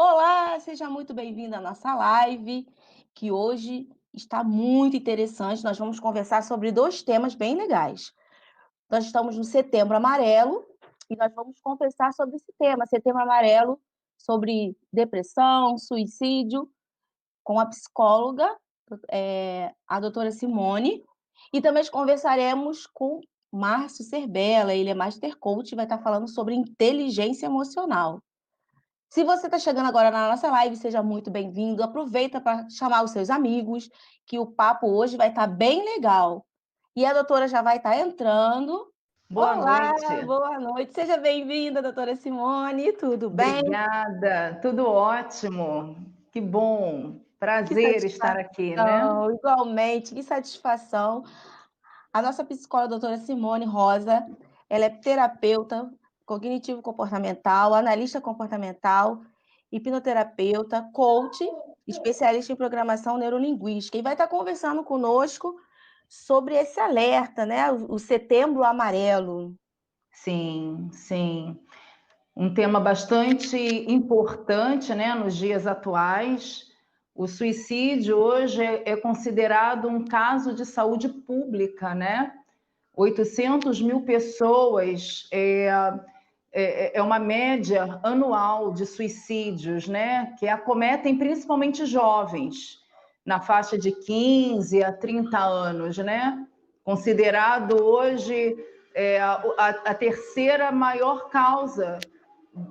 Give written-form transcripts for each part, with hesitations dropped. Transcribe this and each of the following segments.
Olá, seja muito bem-vindo à nossa live, que hoje está muito interessante. Nós vamos conversar sobre 2 temas bem legais. Nós estamos no Setembro Amarelo e nós vamos conversar sobre esse tema, Setembro Amarelo, sobre depressão, suicídio, com a psicóloga, a doutora Simone, e também conversaremos com Márcio Serbella, ele é Master Coach e vai estar falando sobre inteligência emocional. Se você está chegando agora na nossa live, seja muito bem-vindo. Aproveita para chamar os seus amigos, que o papo hoje vai estar bem legal. E a doutora já vai estar entrando. Boa Olá, noite. boa noite. Seja bem-vinda, doutora Simone. Tudo bem? Obrigada, tudo ótimo. Que bom. Que Prazer estar aqui, né? satisfação, igualmente, que satisfação. A nossa psicóloga, doutora Simone Rosa, ela é terapeuta cognitivo-comportamental, analista comportamental, hipnoterapeuta, coach, especialista em programação neurolinguística. E vai estar conversando conosco sobre esse alerta, né? O Setembro Amarelo. Sim, sim. Um tema bastante importante, né, nos dias atuais. O suicídio hoje é considerado um caso de saúde pública, né? 800 mil pessoas é uma média anual de suicídios, né? Que acometem principalmente jovens, na faixa de 15 a 30 anos, né? Considerado hoje a terceira maior causa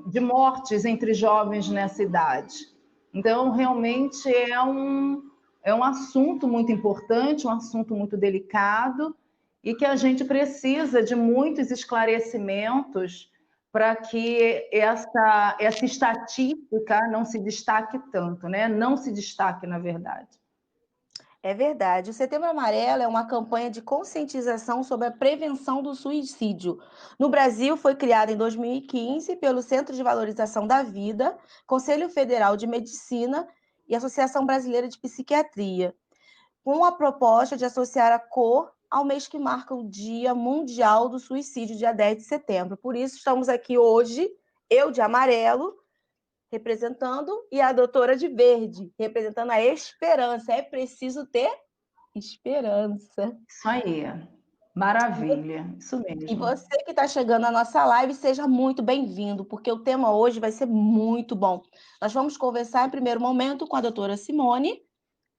de mortes entre jovens nessa idade. Então, realmente é um assunto muito importante, um assunto muito delicado, e que a gente precisa de muitos esclarecimentos para que essa estatística não se destaque tanto, né? Não se destaque, na verdade. É verdade. O Setembro Amarelo é uma campanha de conscientização sobre a prevenção do suicídio. No Brasil, foi criado em 2015 pelo Centro de Valorização da Vida, Conselho Federal de Medicina e Associação Brasileira de Psiquiatria, com a proposta de associar a cor ao mês que marca o Dia Mundial do Suicídio, dia 10 de setembro. Por isso, estamos aqui hoje, eu de amarelo, representando, e a doutora de verde, representando a esperança. É preciso ter esperança. Isso aí. Maravilha. Isso E mesmo. você que está chegando na nossa live, seja muito bem-vindo, porque o tema hoje vai ser muito bom. Nós vamos conversar em primeiro momento com a doutora Simone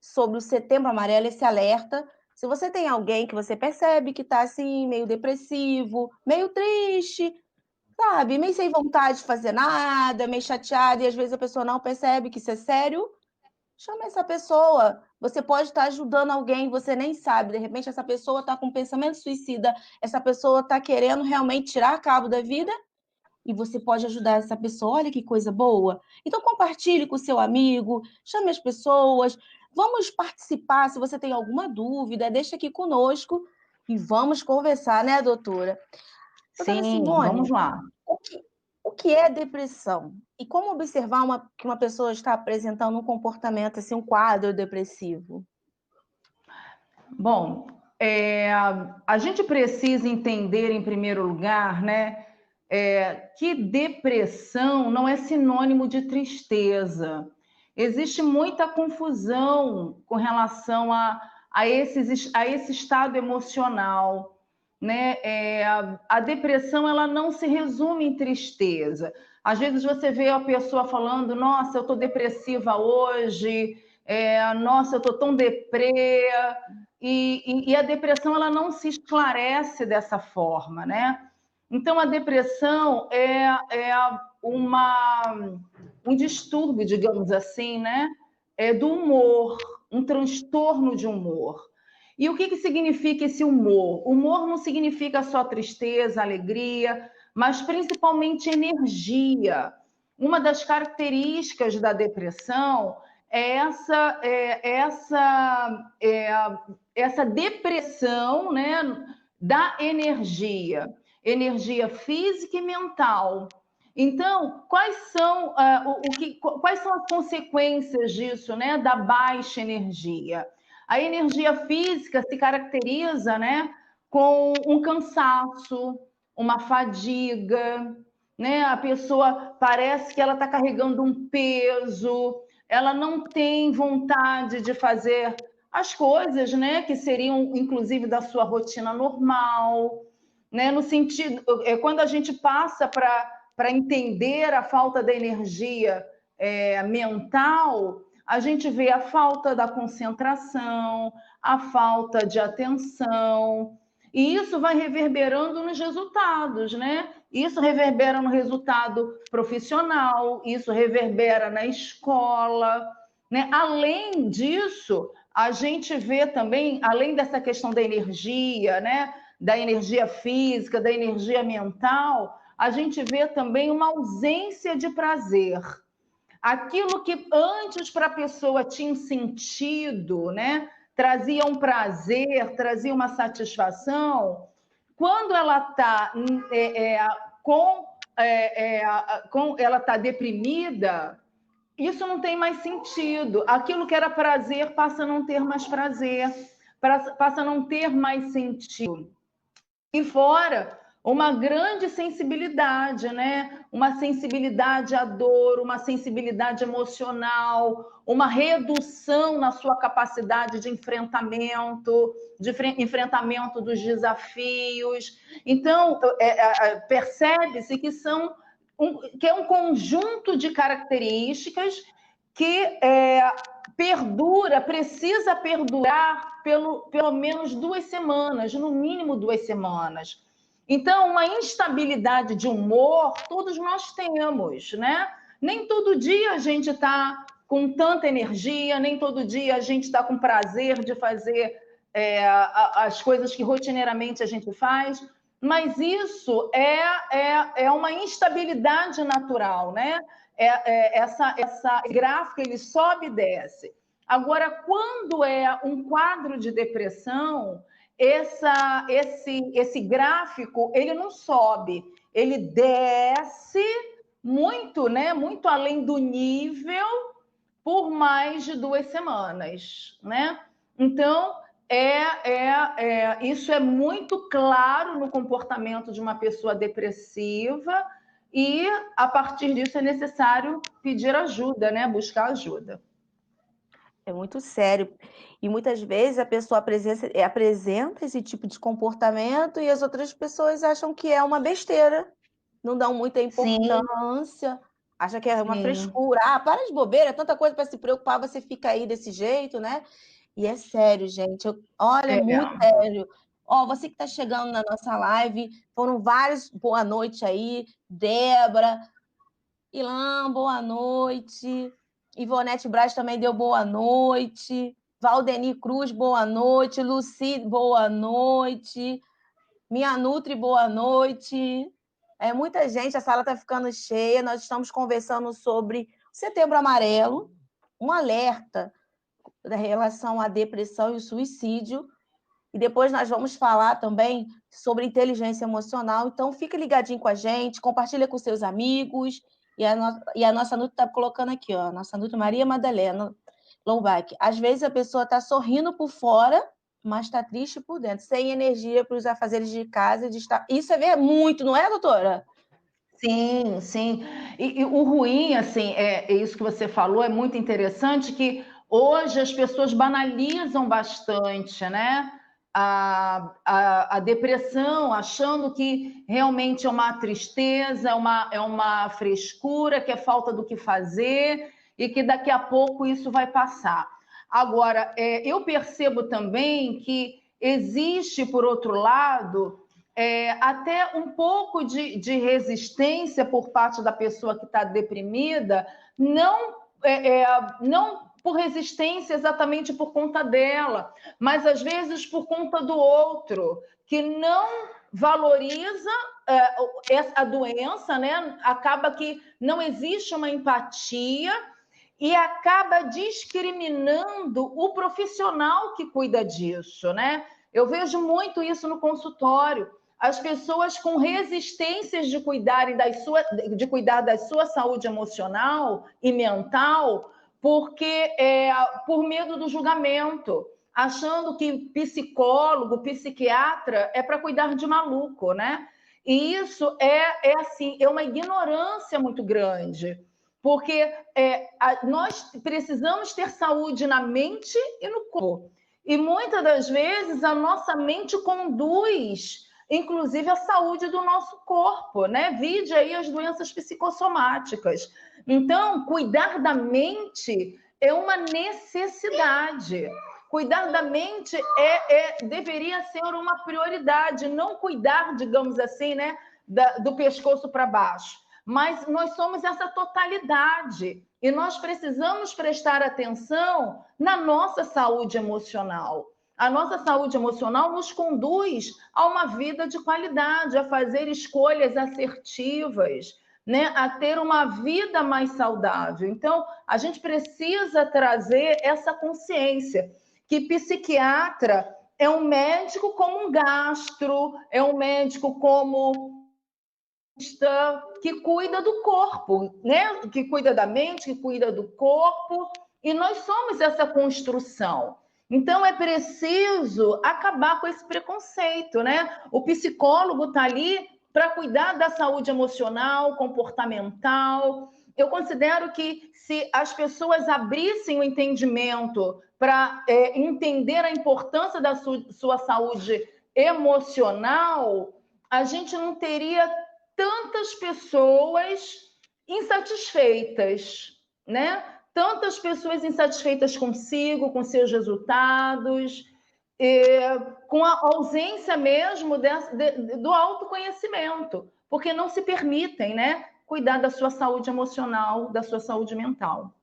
sobre o Setembro Amarelo, esse alerta. Se você tem alguém que você percebe que está assim, meio depressivo, meio triste, sabe, meio sem vontade de fazer nada, meio chateado, e às vezes a pessoa não percebe que isso é sério, chama essa pessoa. Você pode estar ajudando alguém, você nem sabe. De repente, essa pessoa está com um pensamento suicida, essa pessoa está querendo realmente tirar cabo da vida, e você pode ajudar essa pessoa. Olha que coisa boa. Então, compartilhe com o seu amigo, chame as pessoas, vamos participar. Se você tem alguma dúvida, deixa aqui conosco e vamos conversar, né, doutora? Doutora Sim, Simone, vamos lá. o que, o que é depressão? E como observar que uma pessoa está apresentando um comportamento, assim, um quadro depressivo? Bom, a gente precisa entender, em primeiro lugar, né, que depressão não é sinônimo de tristeza. Existe muita confusão com relação a esse estado emocional, né? A depressão ela não se resume em tristeza. Às vezes você vê a pessoa falando: "Nossa, eu estou depressiva hoje", "Nossa, eu estou tão deprê", e a depressão ela não se esclarece dessa forma, né? Então a depressão um distúrbio, digamos assim, né? Do humor, um transtorno de humor. E o que significa esse humor? Humor não significa só tristeza, alegria, mas principalmente energia. Uma das características da depressão é essa depressão, né, da energia, energia física e mental. Então, quais são as consequências disso, né, da baixa energia? A energia física se caracteriza, né, com um cansaço, uma fadiga, né? A pessoa parece que ela está carregando um peso, ela não tem vontade de fazer as coisas, né? Que seriam, inclusive, da sua rotina normal, né? No sentido, quando a gente passa para entender a falta da energia mental, a gente vê a falta da concentração, a falta de atenção, e isso vai reverberando nos resultados, né? Isso reverbera no resultado profissional, isso reverbera na escola, né? Além disso, a gente vê também, além dessa questão da energia, né? Da energia física, da energia mental, a gente vê também uma ausência de prazer. Aquilo que antes para a pessoa tinha um sentido, né? Trazia um prazer, trazia uma satisfação, quando ela está ela está deprimida, isso não tem mais sentido. Aquilo que era prazer passa a não ter mais prazer, passa a não ter mais sentido. E fora uma grande sensibilidade, né? Uma sensibilidade à dor, uma sensibilidade emocional, uma redução na sua capacidade de enfrentamento dos desafios. Então, percebe-se que que é um conjunto de características que precisa perdurar pelo menos 2 semanas, no mínimo 2 semanas. Então, uma instabilidade de humor, todos nós temos, né? Nem todo dia a gente está com tanta energia, nem todo dia a gente está com prazer de fazer as coisas que rotineiramente a gente faz, mas isso é uma instabilidade natural, né? Essa gráfica ele sobe e desce. Agora, quando é um quadro de depressão, esse gráfico ele não sobe, ele desce muito, né? Muito além do nível por mais de 2 semanas, né? Então, isso é muito claro no comportamento de uma pessoa depressiva e, a partir disso, é necessário pedir ajuda, né? Buscar ajuda. É muito sério. E muitas vezes a pessoa apresenta esse tipo de comportamento e as outras pessoas acham que é uma besteira, não dão muita Sim, importância, acha que é uma sim. frescura. Ah, para de bobeira, é tanta coisa para se preocupar, você fica aí desse jeito, né? E é sério, gente. Olha, é É. muito sério. Ó, você que está chegando na nossa live, foram vários boa noite aí, Débora, Ilan, boa noite. Ivonete Braz também deu boa noite. Valdeni Cruz, boa noite. Luci, boa noite. Minha Nutri, boa noite. É muita gente, a sala está ficando cheia. Nós estamos conversando sobre o Setembro Amarelo, um alerta da relação à depressão e o suicídio. E depois nós vamos falar também sobre inteligência emocional. Então, fique ligadinho com a gente, compartilha com seus amigos. E a nossa Nutri está colocando aqui, ó, a nossa Nutri Maria Madalena Lombach. Às vezes a pessoa está sorrindo por fora, mas está triste por dentro, sem energia para os afazeres de casa. Isso é ver muito, não é, doutora? Sim, sim. E o ruim, assim, é isso que você falou, é muito interessante que hoje as pessoas banalizam bastante, né? A depressão, achando que realmente é uma tristeza, é uma frescura, que é falta do que fazer e que daqui a pouco isso vai passar. Agora, eu percebo também que existe, por outro lado, até um pouco de resistência por parte da pessoa que está deprimida, não por resistência exatamente por conta dela, mas às vezes por conta do outro, que não valoriza a doença, né? Acaba que não existe uma empatia e acaba discriminando o profissional que cuida disso, né? Eu vejo muito isso no consultório. As pessoas com resistências de cuidar da sua saúde emocional e mental, porque por medo do julgamento, achando que psicólogo, psiquiatra é para cuidar de maluco, né? E isso assim, é uma ignorância muito grande, porque nós precisamos ter saúde na mente e no corpo. E muitas das vezes a nossa mente conduz, inclusive, a saúde do nosso corpo, né? Vide aí as doenças psicossomáticas. Então, cuidar da mente é uma necessidade. Cuidar da mente deveria ser uma prioridade, não cuidar, digamos assim, né, do pescoço para baixo. Mas nós somos essa totalidade e nós precisamos prestar atenção na nossa saúde emocional. A nossa saúde emocional nos conduz a uma vida de qualidade, a fazer escolhas assertivas, né, a ter uma vida mais saudável. Então, a gente precisa trazer essa consciência que psiquiatra é um médico como um gastro, é um médico como que cuida do corpo, né? Que cuida da mente, que cuida do corpo, e nós somos essa construção. Então é preciso acabar com esse preconceito, né? O psicólogo está ali para cuidar da saúde emocional, comportamental. Eu considero que se as pessoas abrissem o entendimento para entender a importância da sua saúde emocional, a gente não teria tantas pessoas insatisfeitas, né? Tantas pessoas insatisfeitas consigo, com seus resultados, com a ausência mesmo do autoconhecimento, porque não se permitem, né, cuidar da sua saúde emocional, da sua saúde mental.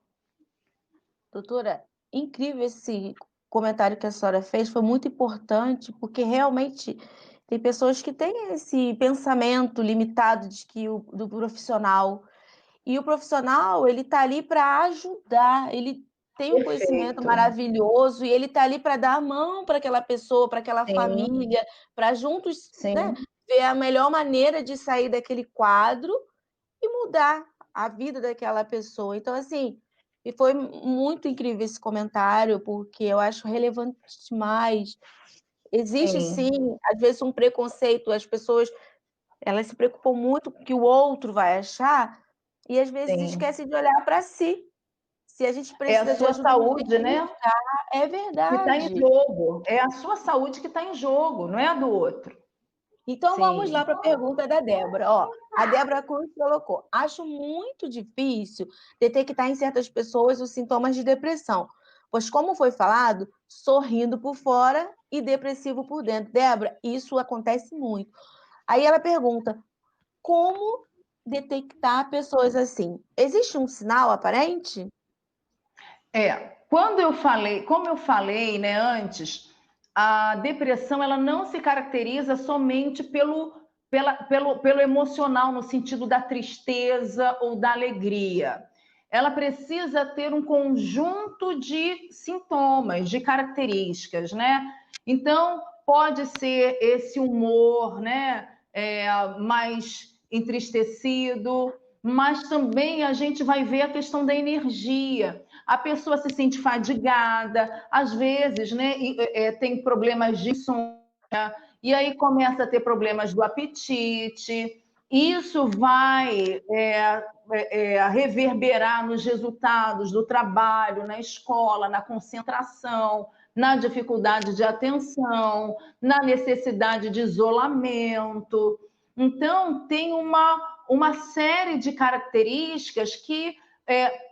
Doutora, incrível esse comentário que a senhora fez, foi muito importante, porque realmente tem pessoas que têm esse pensamento limitado do profissional. E o profissional, ele está ali para ajudar, ele tem um conhecimento maravilhoso e ele está ali para dar a mão para aquela pessoa, para aquela família, para juntos, né, ver a melhor maneira de sair daquele quadro e mudar a vida daquela pessoa. Então, assim, e foi muito incrível esse comentário, porque eu acho relevante demais. Existe, sim, às vezes, um preconceito, as pessoas elas se preocupam muito com o que o outro vai achar e, às vezes, esquecem de olhar para si. Se a gente precisa de ajuda, saúde, né? É verdade. Que está em jogo. É a sua saúde que está em jogo, não é a do outro. Então, vamos lá para a pergunta da Débora. Ó, a Débora Cruz colocou: acho muito difícil detectar em certas pessoas os sintomas de depressão, pois, como foi falado, sorrindo por fora e depressivo por dentro. Débora, isso acontece muito. Aí ela pergunta: como detectar pessoas assim? Existe um sinal aparente? Como eu falei, né, antes, a depressão ela não se caracteriza somente pelo emocional, no sentido da tristeza ou da alegria. Ela precisa ter um conjunto de sintomas, de características, né? Então, pode ser esse humor, né, mais entristecido, mas também a gente vai ver a questão da energia. A pessoa se sente fadigada, às vezes, né, tem problemas de insônia, e aí começa a ter problemas do apetite. Isso vai reverberar nos resultados do trabalho, na escola, na concentração, na dificuldade de atenção, na necessidade de isolamento. Então, tem uma série de características que,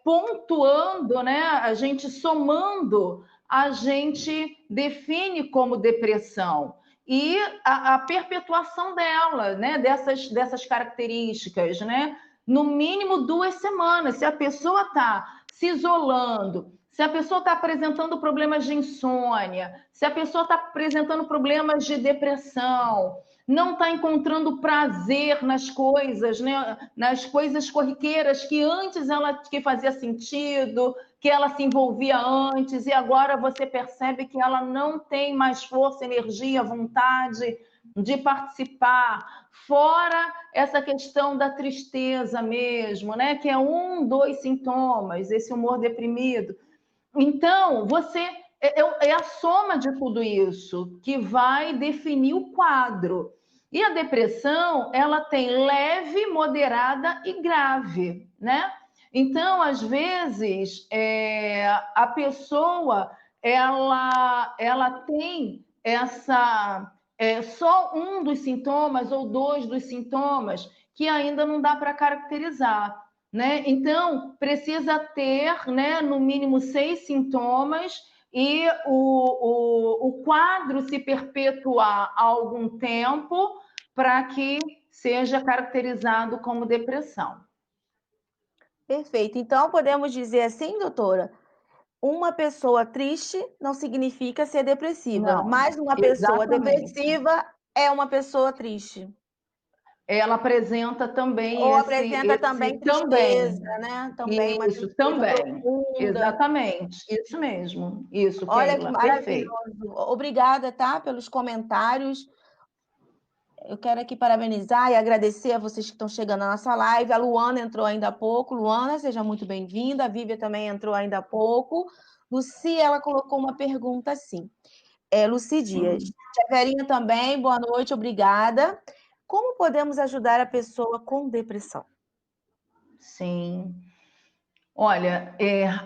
pontuando, né, a gente somando, a gente define como depressão. E a perpetuação dela, né, dessas características, né? No mínimo 2 semanas. Se a pessoa está se isolando, se a pessoa está apresentando problemas de insônia, se a pessoa está apresentando problemas de depressão, não está encontrando prazer nas coisas, né? Nas coisas corriqueiras que antes que fazia sentido, que ela se envolvia antes, e agora você percebe que ela não tem mais força, energia, vontade de participar. Fora essa questão da tristeza mesmo, né? Que é 1, 2 sintomas, esse humor deprimido. Então, é a soma de tudo isso que vai definir o quadro. E a depressão, ela tem leve, moderada e grave, né? Então, às vezes, a pessoa, ela tem só um dos sintomas ou dois dos sintomas que ainda não dá para caracterizar, né? Então, precisa ter, né, no mínimo 6 sintomas e o quadro se perpetuar há algum tempo para que seja caracterizado como depressão. Perfeito. Então, podemos dizer assim, doutora, uma pessoa triste não significa ser depressiva, Não, mas uma pessoa exatamente. depressiva é uma pessoa triste. Ela apresenta também Ou esse apresenta também também. tristeza, né? Também uma Isso, tristeza também. profunda. Exatamente. Isso mesmo. Isso, Olha que Keila. Perfeito. maravilhoso. Obrigada, tá, pelos comentários. Eu quero aqui parabenizar e agradecer a vocês que estão chegando na nossa live. A Luana entrou ainda há pouco. Luana, seja muito bem-vinda. A Vívia também entrou ainda há pouco. Luci, ela colocou uma pergunta assim. Luci Dias. Tia Verinha também, boa noite, obrigada. Como podemos ajudar a pessoa com depressão? Sim. Olha,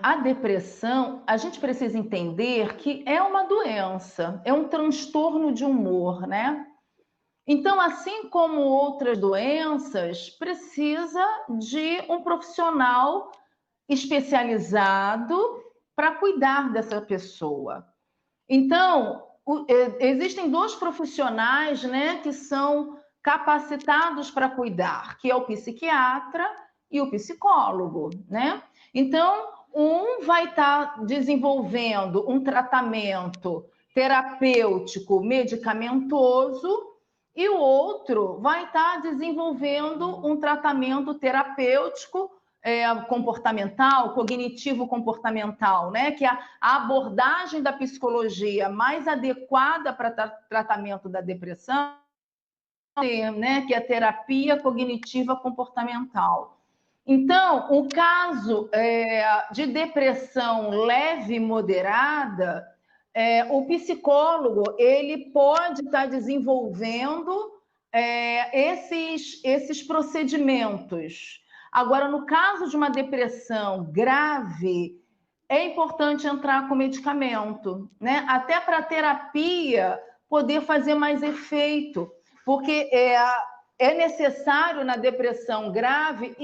a depressão, a gente precisa entender que é uma doença, é um transtorno de humor, né? Então, assim como outras doenças, precisa de um profissional especializado para cuidar dessa pessoa. Então, existem dois profissionais, né, que são capacitados para cuidar, que é o psiquiatra e o psicólogo, né? Então, um vai estar desenvolvendo um tratamento terapêutico medicamentoso e o outro vai estar desenvolvendo um tratamento terapêutico comportamental, cognitivo-comportamental, né? Que é a abordagem da psicologia mais adequada para tratamento da depressão, né? Que é a terapia cognitiva comportamental. Então, o caso de depressão leve e moderada, o psicólogo ele pode estar desenvolvendo esses procedimentos. Agora, no caso de uma depressão grave, é importante entrar com medicamento, né? Até para a terapia poder fazer mais efeito, porque é necessário na depressão grave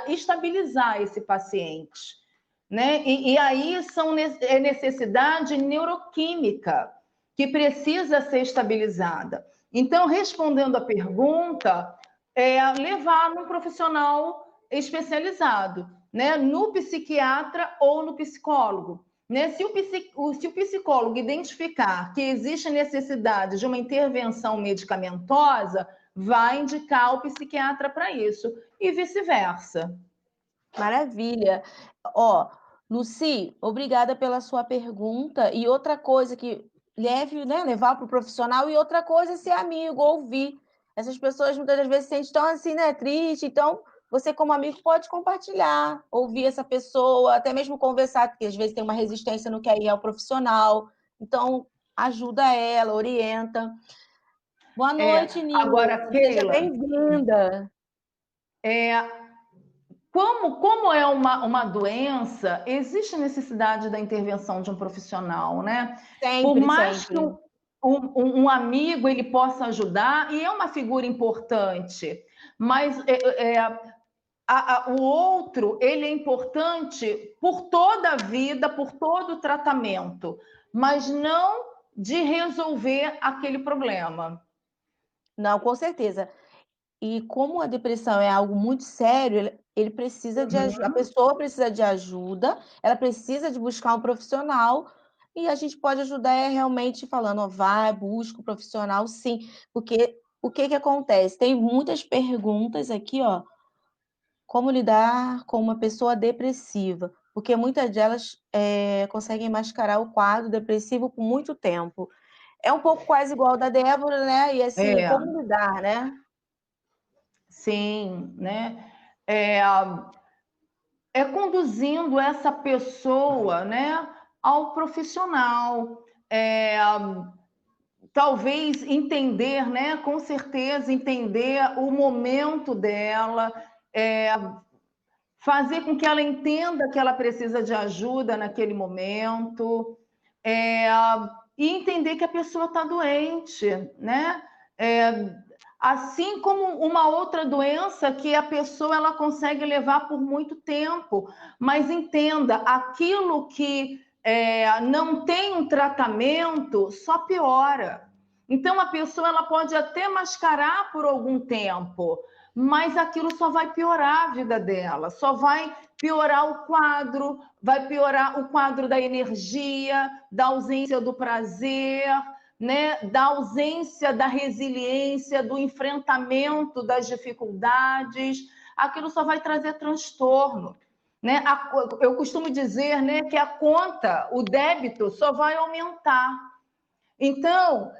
estabilizar esse paciente, né? E aí é necessidade neuroquímica que precisa ser estabilizada. Então, respondendo à pergunta, levar num profissional especializado, né? No psiquiatra ou no psicólogo. Né? Se o psicólogo identificar que existe necessidade de uma intervenção medicamentosa, vai indicar o psiquiatra para isso, e vice-versa. Maravilha. Ó, Luci, obrigada pela sua pergunta. E outra coisa que levar para o profissional, e outra coisa é ser amigo, ouvir. Essas pessoas muitas das vezes se sentem tão assim, né, triste. Então, você, como amigo, pode compartilhar, ouvir essa pessoa, até mesmo conversar, porque às vezes tem uma resistência no que é ir ao profissional. Então, ajuda ela, orienta. Boa noite, Nil. Agora, Seja Keila, bem-vinda. Como é uma doença, existe necessidade da intervenção de um profissional, né? Por Sempre, mais que sempre. um amigo ele possa ajudar, e é uma figura importante, mas o outro ele é importante por toda a vida, por todo o tratamento, mas não de resolver aquele problema. Não, com certeza. E como a depressão é algo muito sério, ele precisa de ajuda, a pessoa precisa de ajuda, ela precisa de buscar um profissional, e a gente pode ajudar realmente falando, ó, vai, busca o profissional, sim, porque o que que acontece? Tem muitas perguntas aqui, ó, como lidar com uma pessoa depressiva, porque muitas delas conseguem mascarar o quadro depressivo por muito tempo. É um pouco quase igual da Débora, né? E assim, É, como lidar, né? sim, né? É, conduzindo essa pessoa, né, ao profissional, talvez entender, né? Com certeza, entender o momento dela, fazer com que ela entenda que ela precisa de ajuda naquele momento, e entender que a pessoa está doente, né? Assim como uma outra doença que a pessoa ela consegue levar por muito tempo, mas entenda, aquilo que não tem um tratamento só piora. Então a pessoa ela pode até mascarar por algum tempo, mas aquilo só vai piorar a vida dela, só vai piorar o quadro, vai piorar o quadro da energia, da ausência do prazer, né, da ausência da resiliência, do enfrentamento das dificuldades. Aquilo só vai trazer transtorno. Né? Eu costumo dizer, né, que a conta, o débito, só vai aumentar. Então,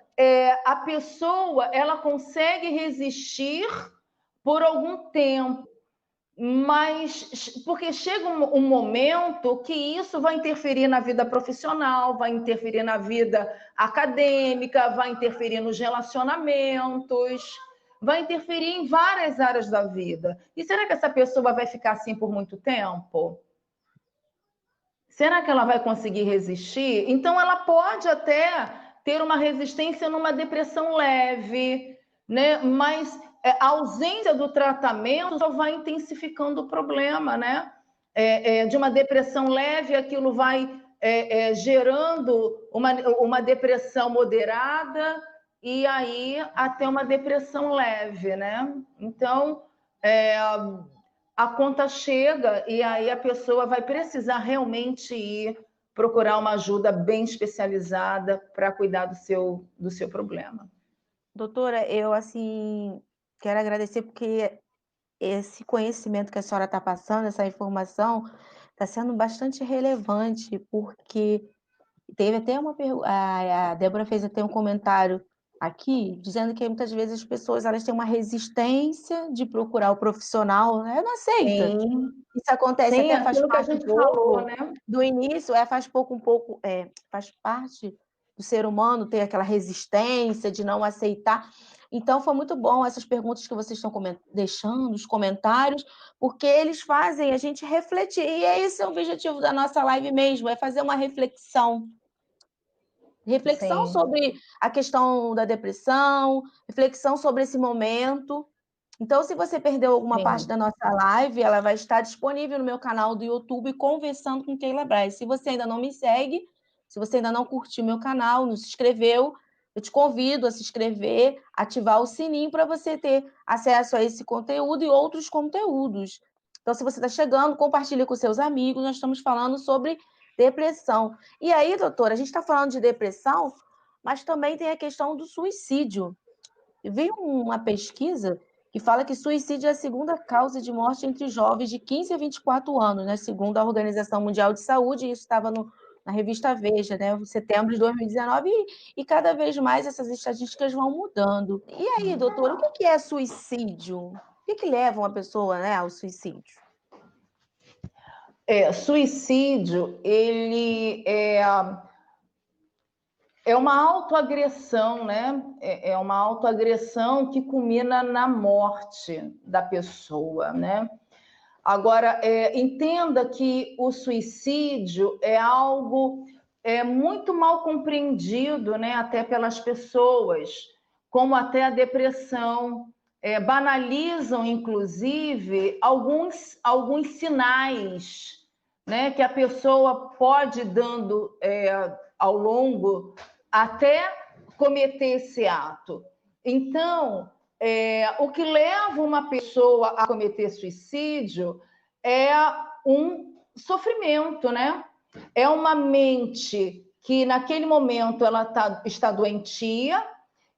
a pessoa ela consegue resistir por algum tempo, mas porque chega um momento que isso vai interferir na vida profissional, vai interferir na vida acadêmica, vai interferir nos relacionamentos, vai interferir em várias áreas da vida. E será que essa pessoa vai ficar assim por muito tempo? Será que ela vai conseguir resistir? Então, ela pode até ter uma resistência numa depressão leve, né? Mas a ausência do tratamento só vai intensificando o problema, né? De uma depressão leve, aquilo vai gerando uma depressão moderada e aí até uma depressão leve, né? Então, a conta chega e aí a pessoa vai precisar realmente ir procurar uma ajuda bem especializada para cuidar do seu problema. Doutora, eu assim quero agradecer porque esse conhecimento que a senhora está passando, essa informação, está sendo bastante relevante, porque teve até uma pergunta, a Débora fez até um comentário aqui, dizendo que muitas vezes as pessoas elas têm uma resistência de procurar o profissional, né? Não aceita. Sim, Isso acontece sim, até faz aquilo que a parte gente falou, né? do início, faz faz parte do ser humano ter aquela resistência de não aceitar. Então, foi muito bom essas perguntas que vocês estão deixando, os comentários, porque eles fazem a gente refletir. E esse é o objetivo da nossa live mesmo, é fazer uma reflexão. Reflexão Sim. sobre a questão da depressão, reflexão sobre esse momento. Então, se você perdeu alguma parte da nossa live, ela vai estar disponível no meu canal do YouTube, Conversando com Keila Braz. Se você ainda não me segue, se você ainda não curtiu meu canal, não se inscreveu, eu te convido a se inscrever, ativar o sininho para você ter acesso a esse conteúdo e outros conteúdos. Então, se você está chegando, compartilhe com seus amigos. Nós estamos falando sobre depressão. E aí, doutora, a gente está falando de depressão, mas também tem a questão do suicídio. Veio uma pesquisa que fala que suicídio é a segunda causa de morte entre jovens de 15 a 24 anos, né? Segundo a Organização Mundial de Saúde, e isso estava na revista Veja, né? Em setembro de 2019, e cada vez mais essas estatísticas vão mudando. E aí, doutora, o que é suicídio? O que leva uma pessoa, né, ao suicídio? Suicídio, ele é uma autoagressão, né? É uma autoagressão que culmina na morte da pessoa, né? Agora, entenda que o suicídio é algo muito mal compreendido, né? Até pelas pessoas, como até a depressão. Banalizam, inclusive, alguns sinais, né? Que a pessoa pode dando ao longo até cometer esse ato. Então, o que leva uma pessoa a cometer suicídio é um sofrimento, né? É uma mente que naquele momento ela está doentia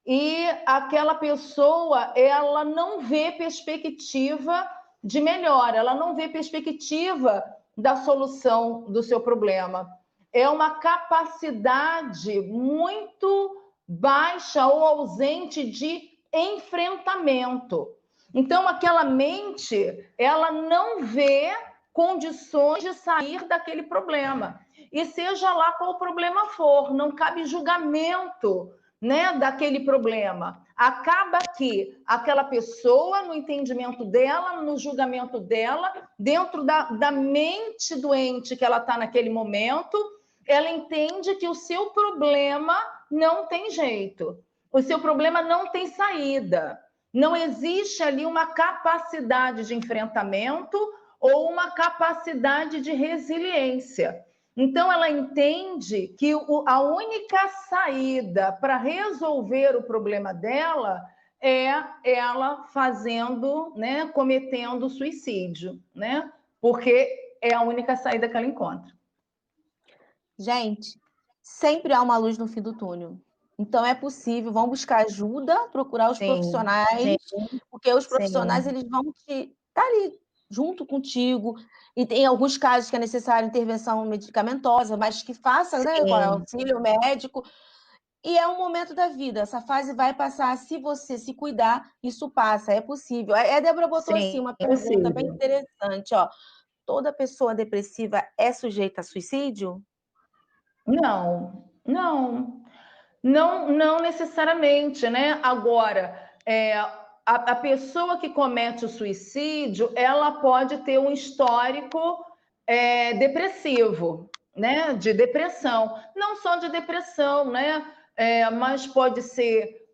e aquela pessoa ela não vê perspectiva de melhora, ela não vê perspectiva da solução do seu problema. É uma capacidade muito baixa ou ausente de enfrentamento. Então, aquela mente, ela não vê condições de sair daquele problema. E seja lá qual o problema for, não cabe julgamento né, daquele problema. Acaba que aquela pessoa, no entendimento dela, no julgamento dela, dentro da mente doente que ela está naquele momento, ela entende que o seu problema não tem jeito, o seu problema não tem saída, não existe ali uma capacidade de enfrentamento ou uma capacidade de resiliência. Então, ela entende que a única saída para resolver o problema dela é ela fazendo, né, cometendo suicídio, né? Porque é a única saída que ela encontra. Gente, sempre há uma luz no fim do túnel. Então é possível, vão buscar ajuda, procurar os profissionais, porque os profissionais eles vão estar ali junto contigo. E tem alguns casos que é necessária intervenção medicamentosa, mas que faça, né, com auxílio médico. E é um momento da vida, essa fase vai passar, se você se cuidar, isso passa, é possível. A Débora botou assim uma pergunta bem interessante, ó. Toda pessoa depressiva é sujeita a suicídio? Não necessariamente, né? Agora, a pessoa que comete o suicídio, ela pode ter um histórico depressivo, né? De depressão, não só de depressão, né? Mas pode ser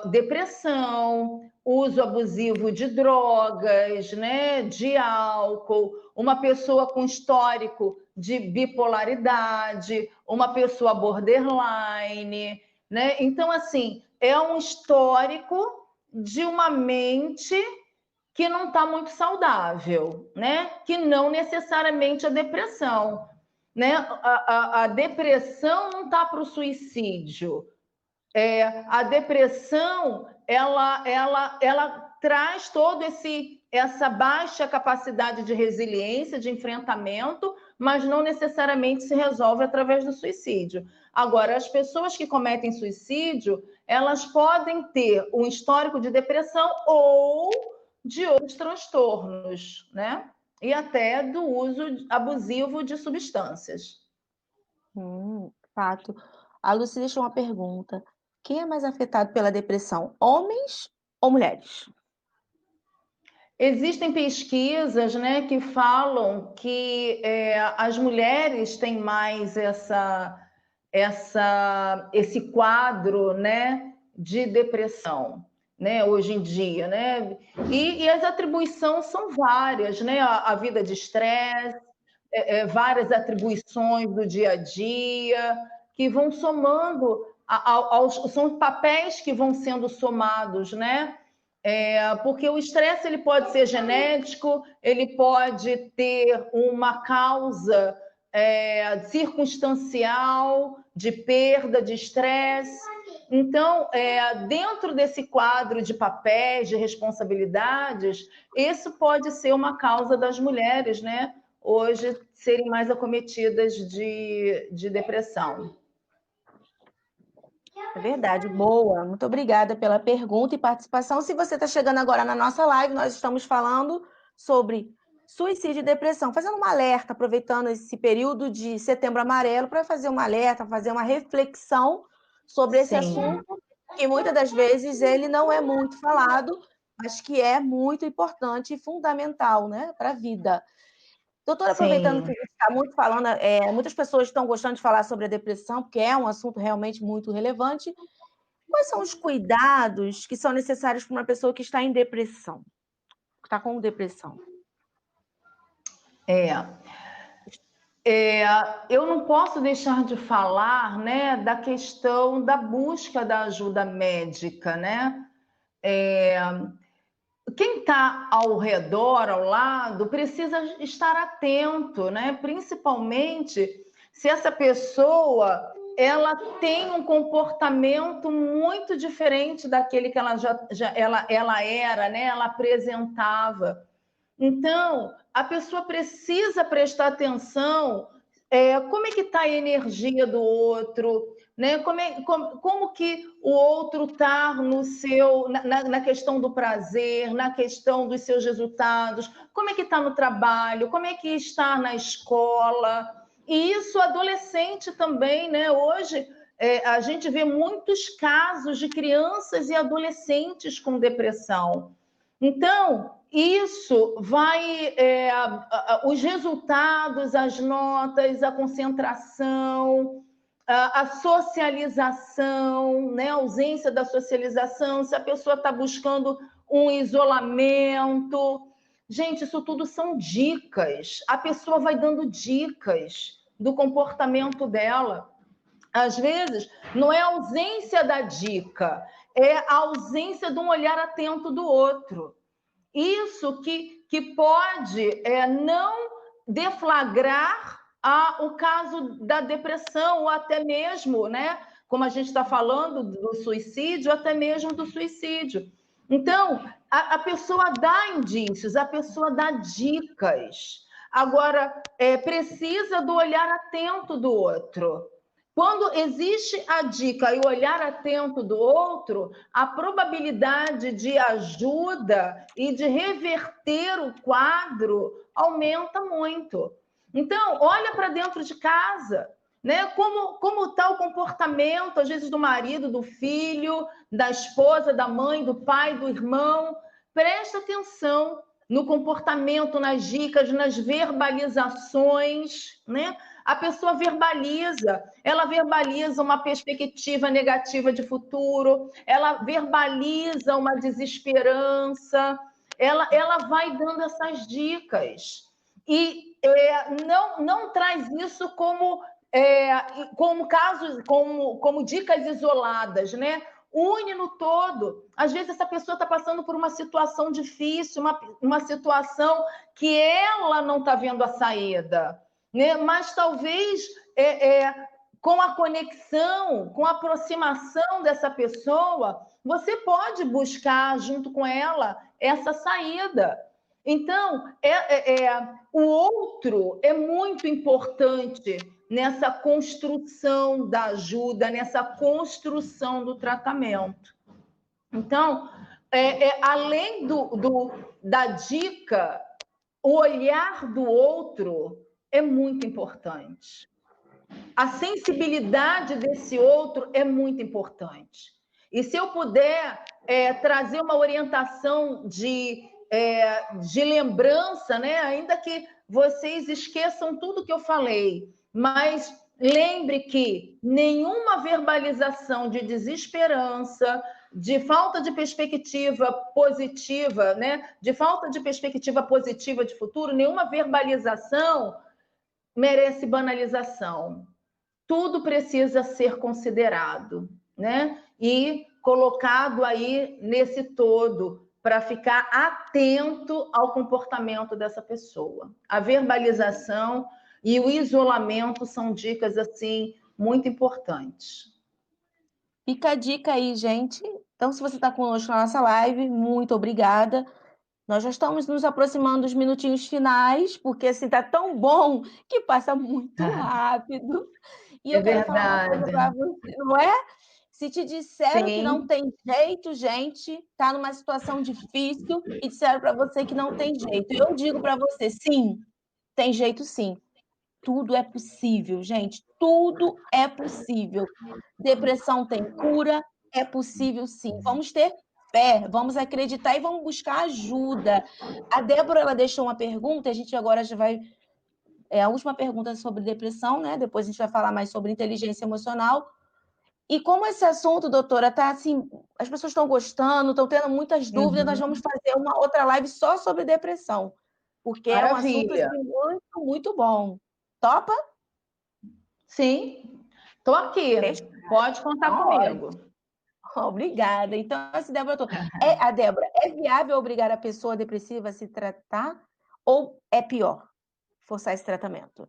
depressão, uso abusivo de drogas, né? De álcool, uma pessoa com histórico de bipolaridade, uma pessoa borderline, né? Então, assim, é um histórico de uma mente que não está muito saudável, né? Que não necessariamente a depressão, né? A depressão não está para o suicídio. A depressão, ela traz todo essa baixa capacidade de resiliência, de enfrentamento, mas não necessariamente se resolve através do suicídio. Agora, as pessoas que cometem suicídio, elas podem ter um histórico de depressão ou de outros transtornos, né? E até do uso abusivo de substâncias. Fato. A Lucy deixou uma pergunta. Quem é mais afetado pela depressão, homens ou mulheres? Existem pesquisas, né, que falam que as mulheres têm mais esse quadro, né, de depressão, né, hoje em dia, né? E as atribuições são várias, né? A vida de estresse, várias atribuições do dia a dia que vão somando são papéis que vão sendo somados, né? Porque o estresse ele pode ser genético, ele pode ter uma causa circunstancial de perda, de estresse. Então, dentro desse quadro de papéis, de responsabilidades, isso pode ser uma causa das mulheres, né? Hoje serem mais acometidas de depressão. É verdade, boa. Muito obrigada pela pergunta e participação. Se você está chegando agora na nossa live, nós estamos falando sobre suicídio e depressão, fazendo um alerta, aproveitando esse período de Setembro Amarelo para fazer um alerta, fazer uma reflexão sobre esse assunto, que muitas das vezes ele não é muito falado, mas que é muito importante e fundamental, né, para a vida. Doutora, aproveitando que a gente está muito falando, muitas pessoas estão gostando de falar sobre a depressão, porque é um assunto realmente muito relevante. Quais são os cuidados que são necessários para uma pessoa que está em depressão, que está com depressão? Eu não posso deixar de falar, né, da questão da busca da ajuda médica, né? Quem está ao redor, ao lado, precisa estar atento, né? Principalmente se essa pessoa ela tem um comportamento muito diferente daquele que ela era, né? Ela apresentava. Então, a pessoa precisa prestar atenção como é que está a energia do outro, né? Como que o outro está na questão do prazer, na questão dos seus resultados, como é que está no trabalho, como é que está na escola. E isso adolescente também, né? Hoje a gente vê muitos casos de crianças e adolescentes com depressão. Então, isso vai... os resultados, as notas, a concentração, a socialização, né? A ausência da socialização, se a pessoa está buscando um isolamento. Gente, isso tudo são dicas. A pessoa vai dando dicas do comportamento dela. Às vezes, não é a ausência da dica, é a ausência de um olhar atento do outro. Isso que pode não deflagrar o caso da depressão, ou até mesmo, né, como a gente está falando do suicídio, até mesmo do suicídio. Então, a pessoa dá indícios, a pessoa dá dicas. Agora, precisa do olhar atento do outro. Quando existe a dica e o olhar atento do outro, a probabilidade de ajuda e de reverter o quadro aumenta muito. Então, olha para dentro de casa, né? Como está o comportamento, às vezes, do marido, do filho, da esposa, da mãe, do pai, do irmão. Presta atenção no comportamento, nas dicas, nas verbalizações, né? A pessoa verbaliza, ela verbaliza uma perspectiva negativa de futuro, ela verbaliza uma desesperança, ela vai dando essas dicas. E não traz isso como casos, como dicas isoladas, né? Une no todo. Às vezes essa pessoa está passando por uma situação difícil, uma situação que ela não está vendo a saída, né? Mas talvez com a conexão, com a aproximação dessa pessoa, você pode buscar junto com ela essa saída. Então, o outro é muito importante nessa construção da ajuda, nessa construção do tratamento. Então, além da dica, o olhar do outro é muito importante. A sensibilidade desse outro é muito importante. E se eu puder trazer uma orientação de lembrança, né? Ainda que vocês esqueçam tudo que eu falei, mas lembre que nenhuma verbalização de desesperança, de falta de perspectiva positiva, né? De falta de perspectiva positiva de futuro, nenhuma verbalização merece banalização. Tudo precisa ser considerado, né? E colocado aí nesse todo, para ficar atento ao comportamento dessa pessoa. A verbalização e o isolamento são dicas, assim, muito importantes. Fica a dica aí, gente. Então, se você está conosco na nossa live, muito obrigada. Nós já estamos nos aproximando dos minutinhos finais, porque assim está tão bom que passa muito rápido. E eu quero falar uma coisa para você, não é? Se te disseram que não tem jeito, gente, está numa situação difícil e disseram para você que não tem jeito. Eu digo para você, sim, tem jeito sim. Tudo é possível, gente. Tudo é possível. Depressão tem cura, é possível sim. Vamos ter fé, vamos acreditar e vamos buscar ajuda. A Débora, ela deixou uma pergunta, a gente agora já vai... a última pergunta sobre depressão, né? Depois a gente vai falar mais sobre inteligência emocional. E como esse assunto, doutora, tá assim, as pessoas estão gostando, estão tendo muitas dúvidas, nós vamos fazer uma outra live só sobre depressão, porque Maravilha. é um assunto assim, muito, muito bom. Topa? Sim, estou aqui. Pode contar comigo. Obrigada. Então, assim, Débora, a Débora, é viável obrigar a pessoa depressiva a se tratar ou é pior forçar esse tratamento?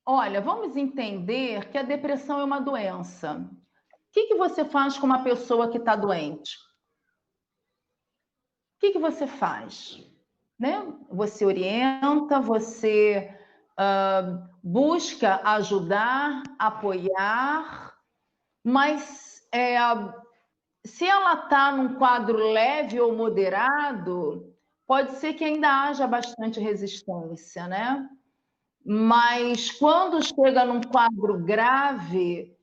Olha, vamos entender que a depressão é uma doença. O que você faz com uma pessoa que está doente? O que você faz? Né? Você orienta, você busca ajudar, apoiar, mas se ela está num quadro leve ou moderado, pode ser que ainda haja bastante resistência, né? mas quando chega num quadro grave,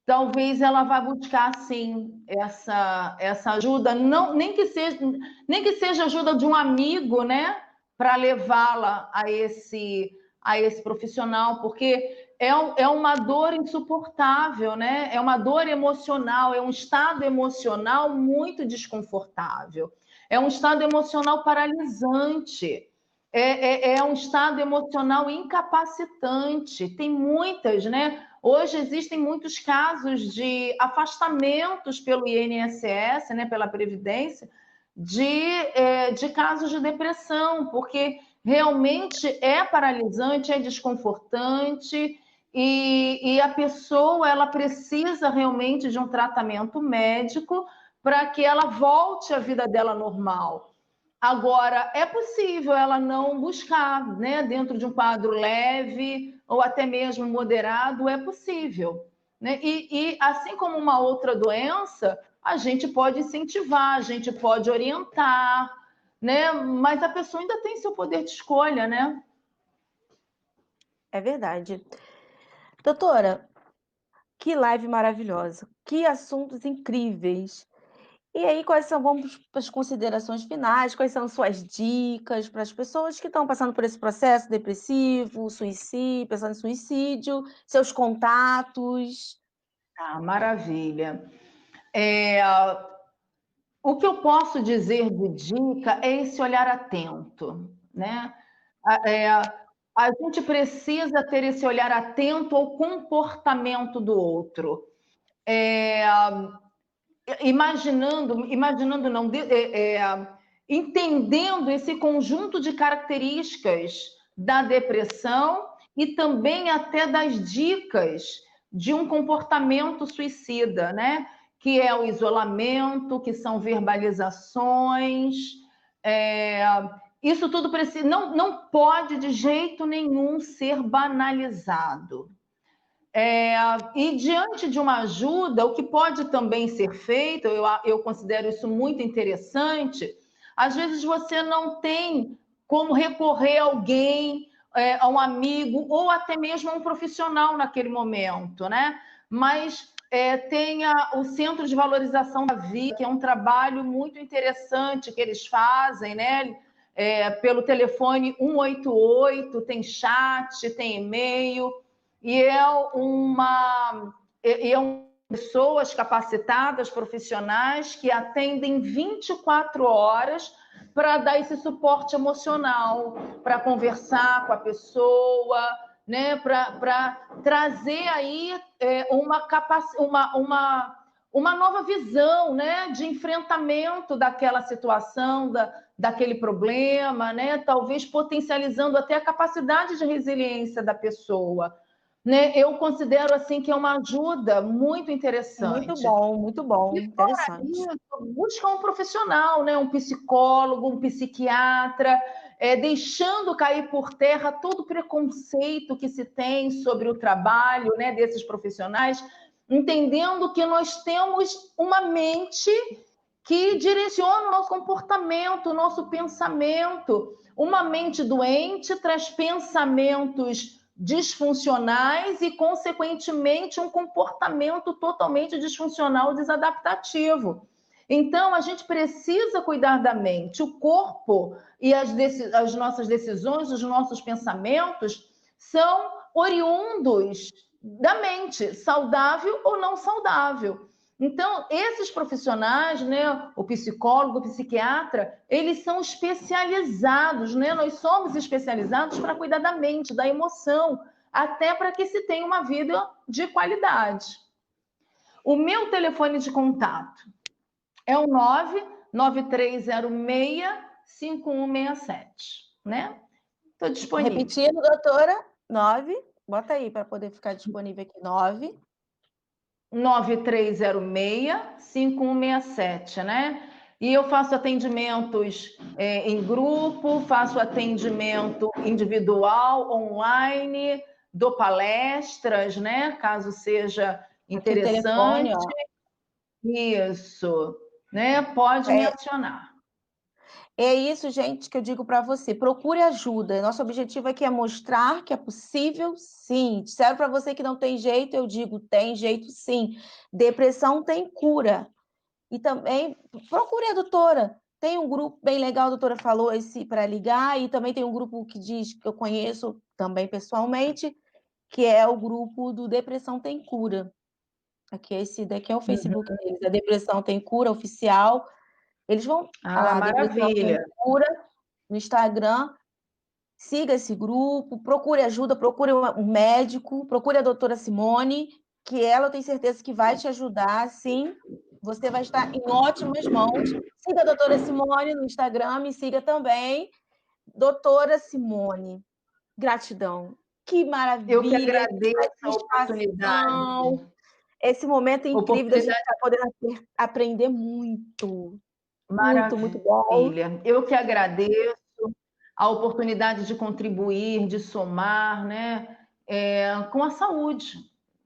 talvez ela vá buscar, sim, essa ajuda, não, nem que seja ajuda de um amigo, né, para levá-la a esse profissional, porque é uma dor insuportável, né? É uma dor emocional, é um estado emocional muito desconfortável, é um estado emocional paralisante. É um estado emocional incapacitante. Tem muitas, né? Hoje existem muitos casos de afastamentos pelo INSS, né, pela Previdência, de casos de depressão, porque realmente é paralisante, é desconfortante, e a pessoa ela precisa realmente de um tratamento médico para que ela volte à vida dela normal. Agora, é possível ela não buscar, né, dentro de um quadro leve ou até mesmo moderado, é possível. Né? E assim como uma outra doença, a gente pode incentivar, a gente pode orientar, né? Mas a pessoa ainda tem seu poder de escolha, né? É verdade. Doutora, que live maravilhosa, que assuntos incríveis. E aí, vamos para as considerações finais, quais são suas dicas para as pessoas que estão passando por esse processo depressivo, suicídio, pensando em suicídio, seus contatos? Ah, maravilha. O que eu posso dizer de dica é esse olhar atento, né? É, a gente precisa ter esse olhar atento ao comportamento do outro. É, imaginando não, entendendo esse conjunto de características da depressão e também até das dicas de um comportamento suicida, né? Que é o isolamento, que são verbalizações. É, isso tudo precisa, não pode de jeito nenhum ser banalizado. E diante de uma ajuda, o que pode também ser feito, eu considero isso muito interessante, às vezes você não tem como recorrer a alguém, a um amigo, ou até mesmo a um profissional naquele momento, né? Mas tem o Centro de Valorização da Vida, que é um trabalho muito interessante que eles fazem, né? Pelo telefone 188, tem chat, tem e-mail, e pessoas capacitadas, profissionais, que atendem 24 horas para dar esse suporte emocional, para conversar com a pessoa, né, para trazer aí uma nova visão, né, de enfrentamento daquela situação, daquele problema, né, talvez potencializando até a capacidade de resiliência da pessoa. Né? Eu considero assim que é uma ajuda muito interessante. Muito bom, E fora interessante. isso, busca um profissional, né? Um psicólogo, um psiquiatra, deixando cair por terra todo o preconceito que se tem sobre o trabalho, né, desses profissionais, entendendo que nós temos uma mente que direciona o nosso comportamento, o nosso pensamento. Uma mente doente traz pensamentos disfuncionais e, consequentemente, um comportamento totalmente disfuncional, desadaptativo. Então, a gente precisa cuidar da mente. O corpo e as nossas decisões, os nossos pensamentos são oriundos da mente, saudável ou não saudável. Então, esses profissionais, né, o psicólogo, o psiquiatra, eles são especializados, né? Nós somos especializados para cuidar da mente, da emoção, até para que se tenha uma vida de qualidade. O meu telefone de contato é o 99306-5167, né? Estou disponível. Repetindo, doutora, 9, bota aí para poder ficar disponível aqui, 9. 9306-5167, né? E eu faço atendimentos em grupo, faço atendimento individual, online, dou palestras, né? Caso seja Aqui o telefone, interessante. ó. Isso, né? Pode me acionar. É isso, gente, que eu digo para você. Procure ajuda. Nosso objetivo aqui é mostrar que é possível, sim. Disseram para você que não tem jeito, eu digo, tem jeito, sim. Depressão tem cura. E também procure a doutora. Tem um grupo bem legal, a doutora falou esse para ligar, e também tem um grupo que diz que eu conheço também pessoalmente, que é o grupo do Depressão Tem Cura. Aqui esse daqui é o Facebook Uhum. deles, a Depressão Tem Cura oficial. Eles vão Ah, falar Depressão Tem maravilha. Cura no Instagram. Siga esse grupo, procure ajuda, procure um médico, procure a doutora Simone, que ela eu tenho certeza que vai te ajudar, sim. Você vai estar em ótimas mãos. Siga a doutora Simone no Instagram, me siga também. Doutora Simone, gratidão. Que Eu que maravilha, que agradeço a oportunidade. satisfação. Esse momento incrível da gente Oportunidade estar podendo aprender muito. Muito, muito bom. maravilha. Eu que agradeço a oportunidade de contribuir, de somar, né, com a saúde,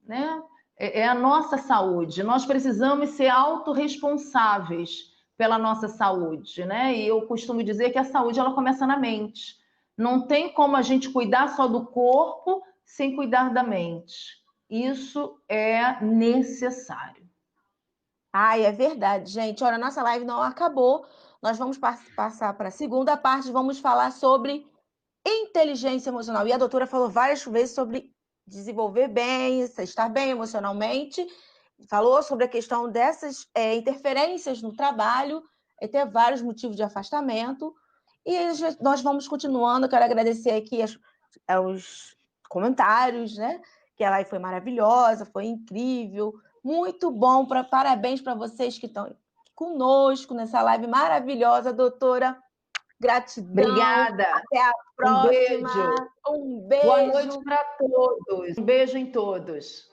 né? É a nossa saúde. Nós precisamos ser autorresponsáveis pela nossa saúde, né? E eu costumo dizer que a saúde ela começa na mente. Não tem como a gente cuidar só do corpo sem cuidar da mente. Isso é necessário. Ai, é verdade, gente. Olha, a nossa live não acabou. Nós vamos passar para a segunda parte, vamos falar sobre inteligência emocional. E a doutora falou várias vezes sobre desenvolver bem, estar bem emocionalmente. Falou sobre a questão dessas interferências no trabalho, e ter vários motivos de afastamento. E nós vamos continuando. Eu quero agradecer aqui aos comentários, né? Que a live foi maravilhosa, foi incrível, muito bom. Parabéns para vocês que estão conosco nessa live maravilhosa, doutora. Gratidão. Obrigada. Até a Um próxima. beijo. Um Boa noite beijo. para todos. Um beijo em todos.